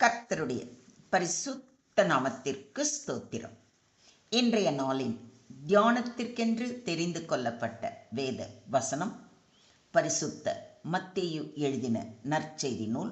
கர்த்தருடைய பரிசுத்த நாமத்திற்கு ஸ்தோத்திரம். இன்றைய நாளின் தியானத்திற்கென்று தெரிந்து கொள்ளப்பட்ட வேத வசனம் பரிசுத்த மத்தேயு எழுதின நற்செய்தி நூல்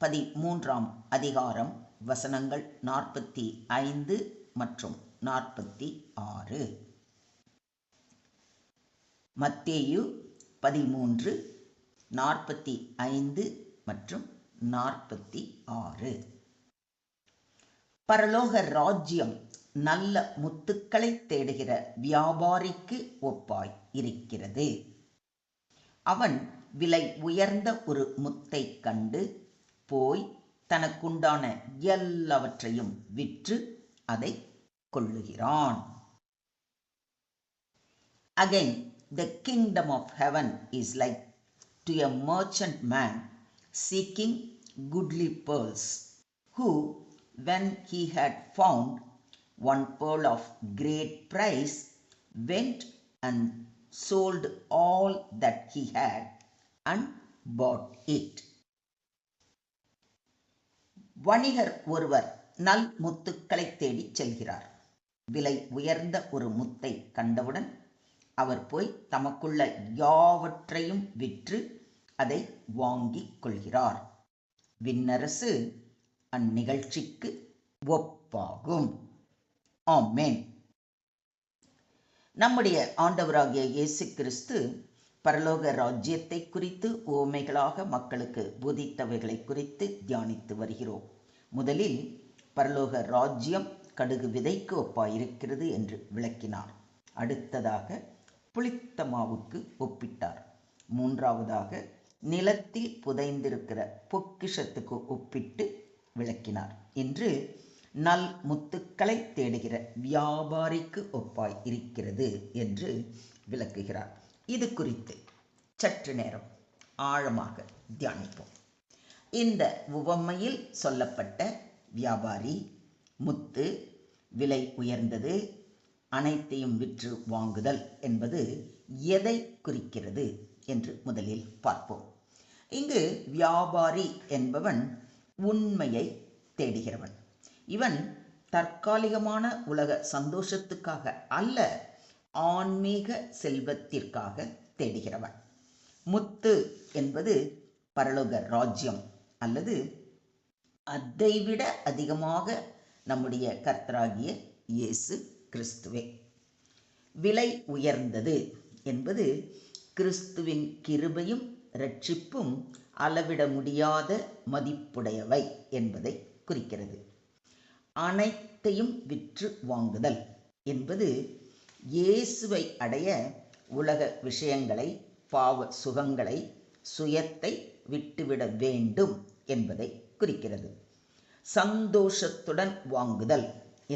13ஆம் அதிகாரம் வசனங்கள் 45 மற்றும் 46. மத்தேயு 13, 45 மற்றும் 46. பரலோக ராஜ்யம் நல்ல முத்துக்களை தேடுகிற வியாபாரிக்கு ஒப்பாய் இருக்கிறது. அவன் விலை உயர்ந்த ஒரு முத்தை கண்டு போய் தனக்குண்டான எல்லாவற்றையும் விற்று அதை கொள்ளுகிறான். Again, the kingdom of heaven is like to a merchant man seeking goodly pearls, who, when he had found one pearl of great price, went and sold all that he had and bought it. வணிகர் ஒருவர் நல் முத்துக்களை தேடிச் செல்கிறார். விலை உயர்ந்த ஒரு முத்தை கண்டவுடன் அவர் போய் தமக்குள்ள யாவற்றையும் விற்று அதை வாங்கிக் கொள்கிறார். விண்ணரசு அந்நிகழ்ச்சிக்கு ஒப்பாகும். ஆமென். நம்முடைய ஆண்டவராகிய இயேசு கிறிஸ்து பரலோக ராஜ்யத்தை குறித்து உவமைகளாக மக்களுக்கு போதித்தவைகளை குறித்து தியானித்து வருகிறோம். முதலில் பரலோக ராஜ்யம் கடுகு விதைக்கு ஒப்பாயிருக்கிறது என்று விளக்கினார். அடுத்ததாக புளித்த மாவுக்கு ஒப்பிட்டார். மூன்றாவதாக நிலத்தில் புதைந்திருக்கிற பொக்கிஷத்துக்கு ஒப்பிட்டு விளக்கினார். இன்று நல் முத்துக்களை தேடுகிற வியாபாரிக்கு ஒப்பாய் இருக்கிறது என்று விளக்குகிறார். இது குறித்து சற்று நேரம் ஆழமாக தியானிப்போம். இந்த உவமையில் சொல்லப்பட்ட வியாபாரி முத்து விலை உயர்ந்தது அனைத்தையும் விற்று வாங்குதல் என்பது எதை குறிக்கிறது என்று முதலில் பார்ப்போம். இங்கு வியாபாரி என்பவன் உண்மையை தேடுகிறவன். இவன் தற்காலிகமான உலக சந்தோஷத்துக்காக அல்ல, ஆன்மீக செல்வத்திற்காக தேடுகிறவன். முத்து என்பது பரலோக ராஜ்யம் அல்லது அதைவிட அதிகமாக நம்முடைய கர்த்தராகிய இயேசு கிறிஸ்துவே. விலை உயர்ந்தது என்பது கிறிஸ்துவின் கிருபையும் இரட்சிப்பும் அளவிட முடியாத மதிப்புடையவை என்பதை குறிக்கிறது. அனைத்தையும் விற்று வாங்குதல் என்பது இயேசுவை அடைய உலக விஷயங்களை, பாவ சுகங்களை, சுயத்தை விட்டுவிட வேண்டும் என்பதை குறிக்கிறது. சந்தோஷத்துடன் வாங்குதல்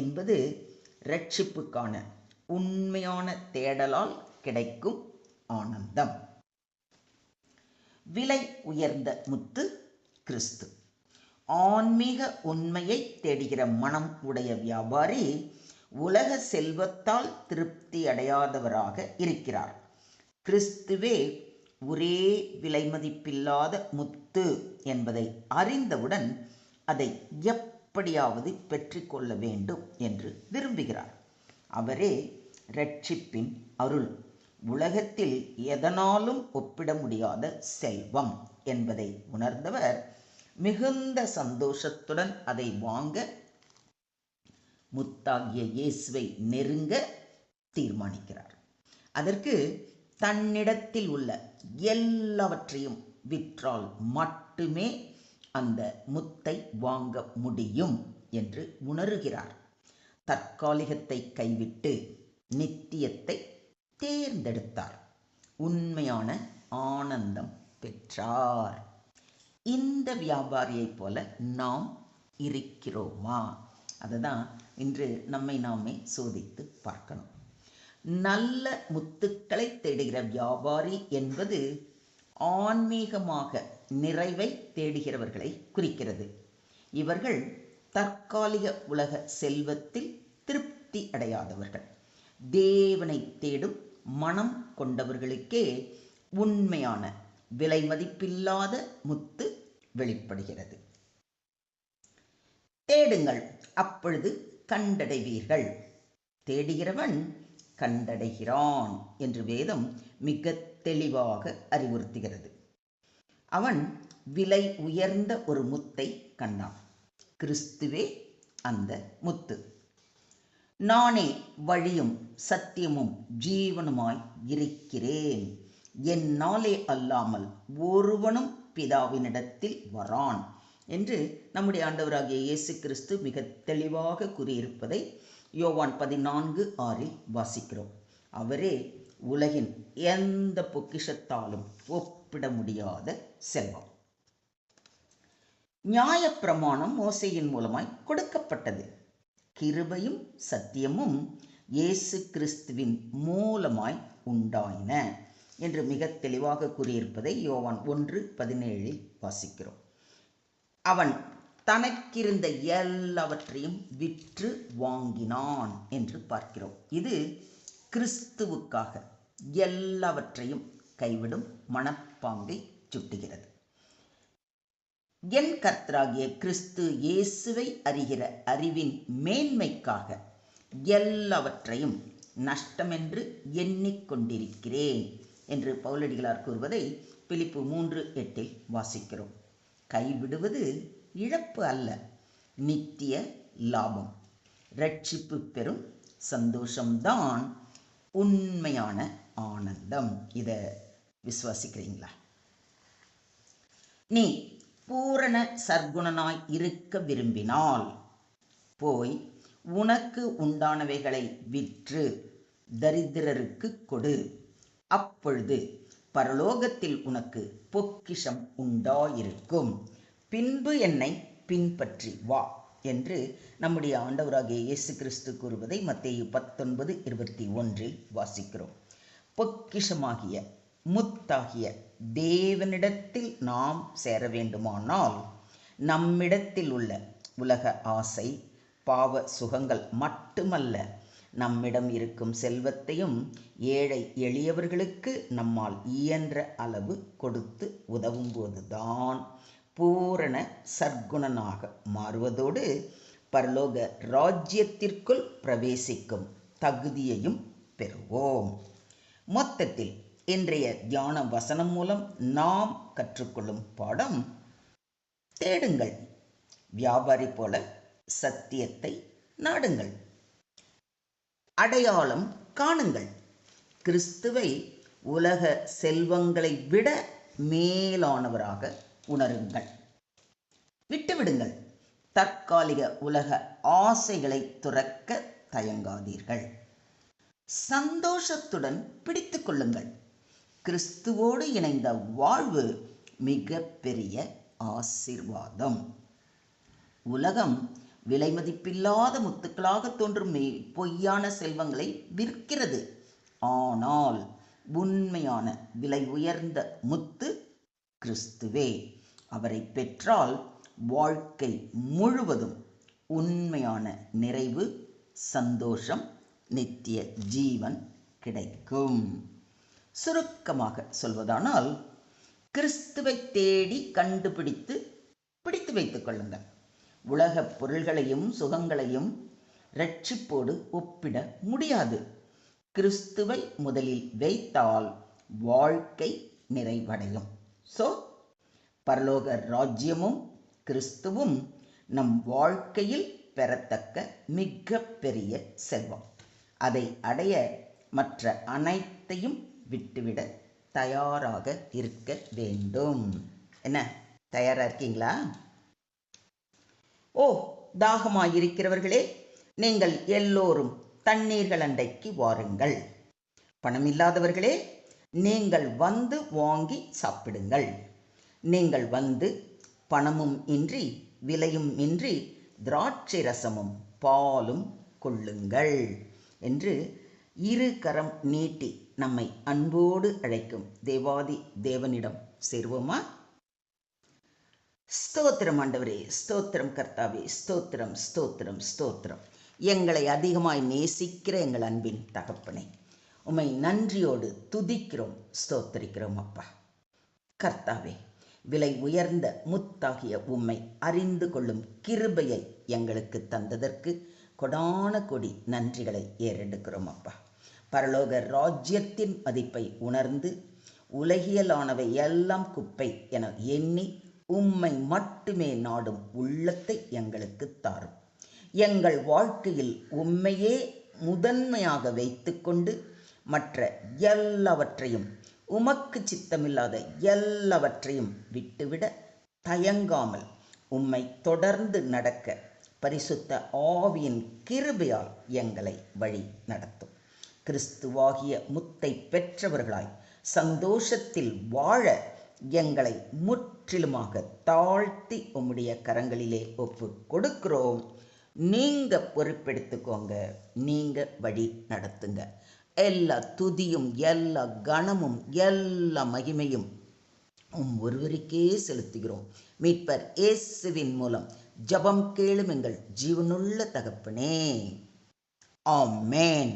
என்பது இரட்சிப்புக்கான உண்மையான தேடலால் கிடைக்கும் ஆனந்தம். விலை உயர்ந்த முத்து கிறிஸ்து. ஆன்மீக உண்மையை தேடுகிற மனம் உடைய வியாபாரி உலக செல்வத்தால் திருப்தி அடையாதவராக இருக்கிறார். கிறிஸ்துவே ஒரே விலை மதிப்பில்லாத முத்து என்பதை அறிந்தவுடன் அதை எப்படியாவது பெற்றுக்கொள்ள வேண்டும் என்று விரும்புகிறார். அவரே இரட்சிப்பின் அருள், உலகத்தில் எதனாலும் ஒப்பிட முடியாத செல்வம் என்பதை உணர்ந்தவர் மிகுந்த சந்தோஷத்துடன் அதை வாங்க முத்தாகிய இயேசுவை நெருங்க தீர்மானிக்கிறார். அதற்கு தன்னிடத்தில் உள்ள எல்லாவற்றையும் விற்றால் மட்டுமே அந்த முத்தை வாங்க முடியும் என்று உணர்கிறார். தற்காலிகத்தை கைவிட்டு நித்தியத்தை தேர்ந்தெடுத்தார். உண்மையான ஆனந்தம் பெற்றார். இந்த வியாபாரியைப் போல நாம் இருக்கிறோமா? அதுதான் இன்று நம்மை நாமே சோதித்து பார்க்கணும். நல்ல முத்துக்களை தேடுகிற வியாபாரி என்பது ஆன்மீகமாக நிறைவை தேடுகிறவர்களை குறிக்கிறது. இவர்கள் தற்காலிக உலக செல்வத்தில் திருப்தி அடையாதவர்கள். தேவனை தேடும் மனம் கொண்டவர்களுக்கே உண்மையான விலை மதிப்பில்லாத முத்து வெளிப்படுகிறது. தேடுங்கள், அப்பொழுது கண்டடைவீர்கள். தேடுகிறவன் கண்டடைகிறான் என்று வேதம் மிக தெளிவாக அறிவுறுத்துகிறது. அவன் விலை உயர்ந்த ஒரு முத்தை கண்டான். கிறிஸ்துவே அந்த முத்து. நானே வழியும் சத்தியமும் ஜீவனுமாய் இருக்கிறேன், என்னாலே அல்லாமல் ஒருவனும் பிதாவினிடத்தில் வரான் என்று நம்முடைய ஆண்டவராகிய இயேசு கிறிஸ்து மிக தெளிவாக கூறியிருப்பதை யோவான் 14:6 வாசிக்கிறோம். அவரே உலகின் எந்த பொக்கிஷத்தாலும் ஒப்பிட முடியாத செல்வம். நியாயப்பிரமாணம் மோசேயின் மூலமாய் கொடுக்கப்பட்டது. கிருபையும் சத்தியமும் இயேசு கிறிஸ்துவின் மூலமாய் உண்டாயின என்று மிக தெளிவாக கூறியிருப்பதை யோவான் 1:17 வாசிக்கிறோம். அவன் தனக்கிருந்த எல்லாவற்றையும் விற்று வாங்கினான் என்று பார்க்கிறோம். இது கிறிஸ்துவுக்காக எல்லாவற்றையும் கைவிடும் மனப்பாங்கை சுட்டுகிறது. என் கர்த்தராகிய கிறிஸ்து இயேசுவை அறிகிற அறிவின் மேன்மைக்காக எல்லாவற்றையும் நஷ்டமென்று எண்ணிக்கொண்டிருக்கிறேன் என்று பவுலடிகளார் கூறுவதை பிலிப்பு 3:8 வாசிக்கிறோம். கைவிடுவது இழப்பு அல்ல, நித்திய லாபம். ரட்சிப்பு பெறும் சந்தோஷம்தான் உண்மையான ஆனந்தம். இதை விசுவாசிக்கிறீங்களா? நீ பூரண சர்க்குணனாய் இருக்க விரும்பினால் போய் உனக்கு உண்டானவைகளை விற்று தரித்திரருக்கு கொடு, அப்பொழுது பரலோகத்தில் உனக்கு பொக்கிஷம் உண்டாயிருக்கும், பின்பு என்னை பின்பற்றி வா என்று நம்முடைய ஆண்டவராகிய இயேசு கிறிஸ்து கூறுவதை மத்தேயு 19:21 வாசிக்கிறோம். பொக்கிஷமாகிய முத்தாகிய தேவனிடத்தில் நாம் சேர வேண்டுமானால் நம்மிடத்தில் உள்ள உலக ஆசை, பாவ சுகங்கள் மட்டுமல்ல, நம்மிடம் இருக்கும் செல்வத்தையும் ஏழை எளியவர்களுக்கு நம்மால் இயன்ற அளவு கொடுத்து உதவும் போதுதான் பூரண சர்க்குணனாக மாறுவதோடு பரலோக ராஜ்யத்திற்குள் பிரவேசிக்கும் தகுதியையும் பெறுவோம். மொத்தத்தில் இன்றைய தியான வசனம் மூலம் நாம் கற்றுக்கொள்ளும் பாடம்: தேடுங்கள், வியாபாரி போல சத்தியத்தை நாடுங்கள், அடையாளம் காணுங்கள், கிறிஸ்துவை உலக செல்வங்களை விட மேலானவராக உணருங்கள், விட்டுவிடுங்கள், தற்காலிக உலக ஆசைகளை துறக்க தயங்காதீர்கள், சந்தோஷத்துடன் பிடித்து கொள்ளுங்கள். கிறிஸ்துவோடு இணைந்த வாழ்வு மிக பெரிய ஆசீர்வாதம். உலகம் விலை மதிப்பில்லாத முத்துக்களாக தோன்றும் பொய்யான செல்வங்களை விற்கிறது. ஆனால் உண்மையான விலை உயர்ந்த முத்து கிறிஸ்துவே. அவரை பெற்றால் வாழ்க்கை முழுவதும் உண்மையான நிறைவு, சந்தோஷம், நித்திய ஜீவன் கிடைக்கும். சுருக்கமாக சொல்வதானால், கிறிஸ்துவை தேடி கண்டுபிடித்து பிடித்து வைத்துக் கொள்ளுங்கள். உலகப் பொருள்களையும் சுகங்களையும் இரட்சிப்போடு ஒப்பிட முடியாது. கிறிஸ்துவை முதலில் வைத்தால் வாழ்க்கை நிறைவடையும். பரலோக ராஜ்யமும் கிறிஸ்துவும் நம் வாழ்க்கையில் பெறத்தக்க மிக பெரிய செல்வம். அதை அடைய மற்ற அனைத்தையும் விட்டுவிட தயாராக இருக்க வேண்டும். என்ன, தயாரா இருக்கீங்களா? தாகமாயிருக்கிறவர்களே, நீங்கள் எல்லோரும் தண்ணீர்கள் அண்டைக்கு வாருங்கள். பணமில்லாதவர்களே, நீங்கள் வந்து வாங்கி சாப்பிடுங்கள். நீங்கள் வந்து பணமும் இன்றி விலையும் இன்றி திராட்சை ரசமும் பாலும் கொள்ளுங்கள் என்று இரு கரம் நீட்டி நம்மை அன்போடு அழைக்கும் தேவாதி தேவனிடம் சேர்வோமா? ஸ்தோத்திரம் ஆண்டவரே, ஸ்தோத்திரம் கர்த்தாவே, ஸ்தோத்திரம் ஸ்தோத்திரம் ஸ்தோத்திரம். எங்களை அதிகமாய் நேசிக்கிற எங்கள் அன்பின் தகப்பனே, உம்மை நன்றியோடு துதிக்கிறோம், ஸ்தோத்திரிக்கிறோம் அப்பா. கர்த்தாவே, விலை உயர்ந்த முத்தாகிய உம்மை அறிந்து கொள்ளும் கிருபையை எங்களுக்கு தந்ததற்கு கொடான கொடி நன்றிகளை ஏறெடுக்கிறோம் அப்பா. பரலோக ராஜ்யத்தின் மதிப்பை உணர்ந்து உலகியலானவை எல்லாம் குப்பை என எண்ணி உம்மை மட்டுமே நாடும் உள்ளத்தை எங்களுக்கு தாரும். எங்கள் வாழ்க்கையில் உம்மையே முதன்மையாக வைத்துக்கொண்டு மற்ற எல்லாவற்றையும், உமக்கு சித்தமில்லாத எல்லாவற்றையும் விட்டுவிட தயங்காமல் உம்மை தொடர்ந்து நடக்க பரிசுத்த ஆவியின் கிருபையால் எங்களை வழி நடத்தும். கிறிஸ்துவாகிய முத்தை பெற்றவர்களாய் சந்தோஷத்தில் வாழ எங்களை முற்றிலுமாக தாழ்த்தி உம்முடைய கரங்களிலே ஒப்பு கொடுக்கிறோம். நீங்க பொறுப்பெடுத்துக்கோங்க, நீங்க வழி நடத்துங்க. எல்லா துதியும் எல்லா கனமும் எல்லா மகிமையும் ஒருவருக்கே செலுத்துகிறோம். மீட்பர் இயேசுவின் மூலம் ஜெபம் கேளும் எங்கள் ஜீவனுள்ள தகப்பனே. ஆமென்.